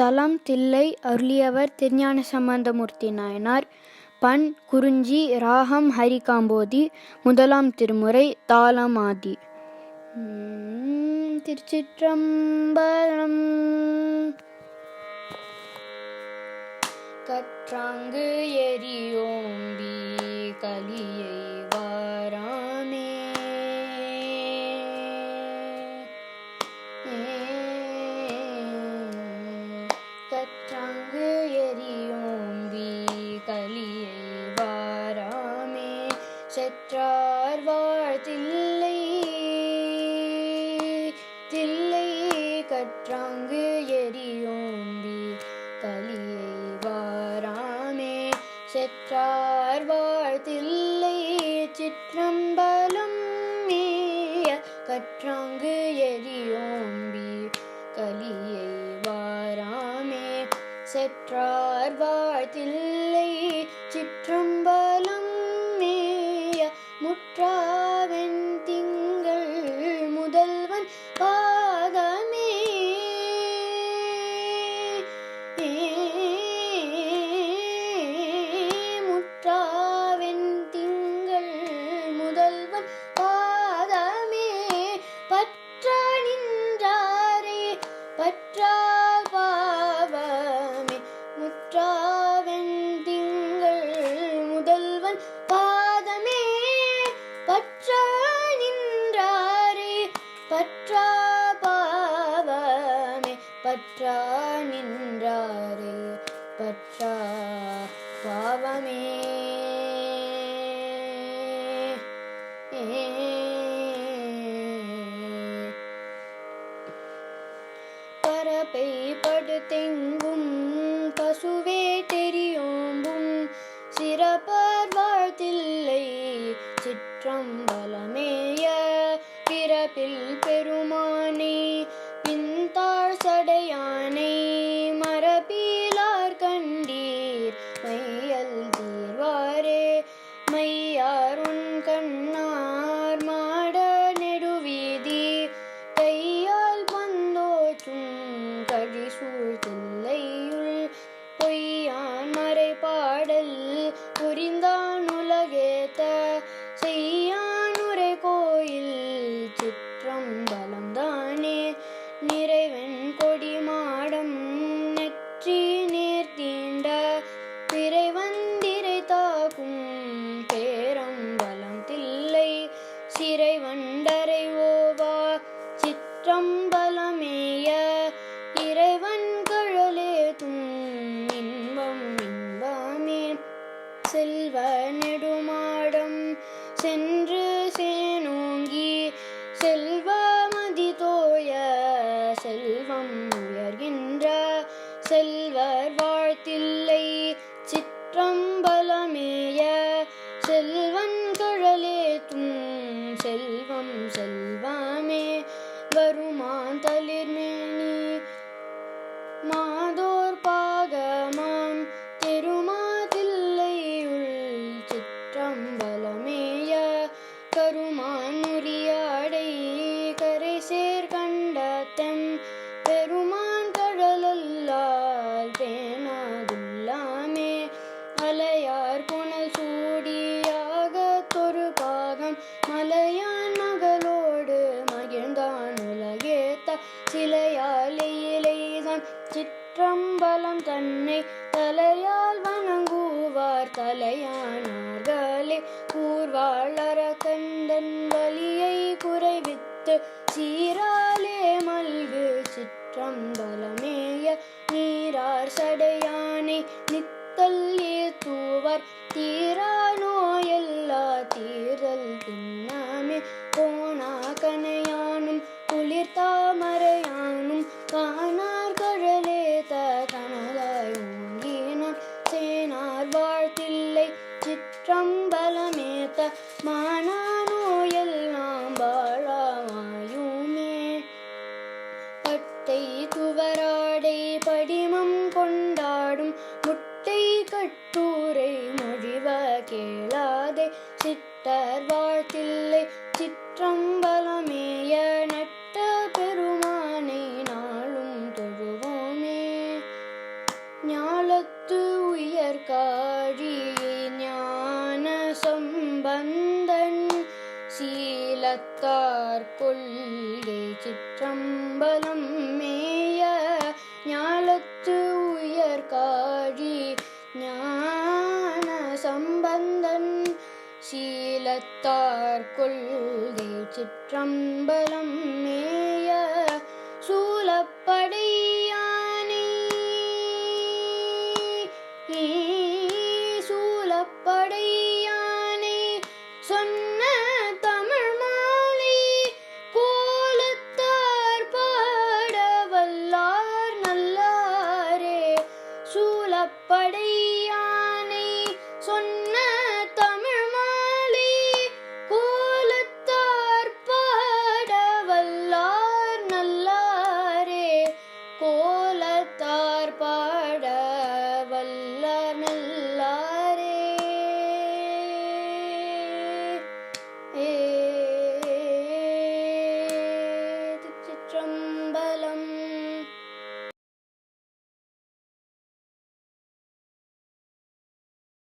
தலம் தில்லை. அருளியவர் திருஞான சம்பந்தமூர்த்தி நாயனார். பண் குறிஞ்சி. ராகம் ஹரிகாம்போதி. முதலாம் திருமுறை. தாளம் ஆதி. திருச்சிற்றம்பலம். கற்றாங்கு எரியோம்பி கலியை வாராமே. கற்றாங்கு எரியோம்பி கலியை வாராமே. செற்றார் வாழ்த்தில்லை தில்லை. கற்றாங்கு எரியோம்பி கலியை வாராமே. செற்றார் வாழ்த்தில்லை சிற்றம்பலம் மேய. கற்றாங்கு எரியோம்பி கலியை வாராமே. செற்றார் வாழ்த்தில்லை சிற்றம்பலம் மேய. முற்றாவெண் திங்கள் முதல்வன் பாதமே. முற்றாவெண் திங்கள் முதல்வன் பாதமே. பற்றா நின்றாரே பற்றா பாவமே. முற்றாவெண் திங்கள் முதல்வன் பாதமே. பற்றா நின்றாரே பற்றா பாவமே. பற்றா நின்றாரே பற்றா பாவமே. பரப்பை படுத்தெங்கும் பசுவே தெரியோம்பும். சிறப்பார் வாழ்த்தில்லை சிற்றம்பலமேய. பிறப்பில் பெருமானை பின்தாழ் சடையானை. மரபிலார் கண்டீர் மையல் தீர்வாரே. மையார் உன் கண்ணார் மாட நெடுவீதி. கையால் பந்தோற்றும் கழிசூழ் தில்லையுள். பொய்யான் மறைபாடல் புரிந்தான் உலகேத்த. செய்யான் உரை கோயில் சிற்றம்பலம் தானே. நிறைவெண் கொடி மாடம் நெற்றி நேர்த்தீண்ட. பிறைவந்திரை தாக்கும் பேரம்பலம் தில்லை. சிறைவண்டரை ஓவா சிற்றம்பலமேய. இறைவன் கழலேதும் இன்பம் இன்பமே. செல்வ நெடுமாடம் சென்று சேனோங்கி. செல்வமதி தோய செல்வம் உயர்கின்ற. செல்வர் வாழ்த்தில்லை சிற்றம்பலமேய. செல்வன் கழலேதும் செல்வம் செல்வமே. வருமான் தளிர்மேனி மாதோர் பாகமாம். திருமாதில்லையுள் சிற்றம்பலமேய. கருமான் உரியாடை கரை சேர் கண்டத்தெம். பெருமான் கடலல்லால் பேணாதுல்லாமே. அலையார் புனல் சூடியாக தொரு பாகம். மலையான் மகளோடு மகிழ்ந்தான் உலகேத்த. சிலையால் எயிலைதான் சிற்றம்பலம் தன்னை. தலையால் வணங்குவார் தலையானார்களே. கூர்வாழற கந்தன் வலியை குறைவித்து. சீராலே மல்கு சிற்றம்பலமேய. நீரார் சடையானை நித்தல் ஏத்துவார். தீரா நோயெல்லா தீரல் திண்ணமே. போனா கனையானும் குளிர் தாமரையானும். காணார் கழலேத கனலாயோங்கினான். சேனார் வாழ்த்தில்லை சிற்றம்பலமேத்த. மானா நோயெல்லாம் வாழாமாயுமே. பட்டை துவராடை படிமம் கொண்டாடும். முட்டை கட்டூரை மொழிவ கேளாதே. சிட்டர் வாழ்த்தில்லை சிற்றம்பலமேய. நட்ட பெருமானை நாளும் தொழுவோமே. சூலத்தார் கொள்கை சிற்றம்பலம் மேய ஞாலத்து உயர்காழி ஞான சம்பந்தன் சீலத்தார் கொள்கை சிற்றம்பலம் மேய சூலப்படையானை சூலப்படையானை சொன்ன தமிழ் மாலை கோலத்தார் பாடவல்லார் நல்லாரே சூலப்படை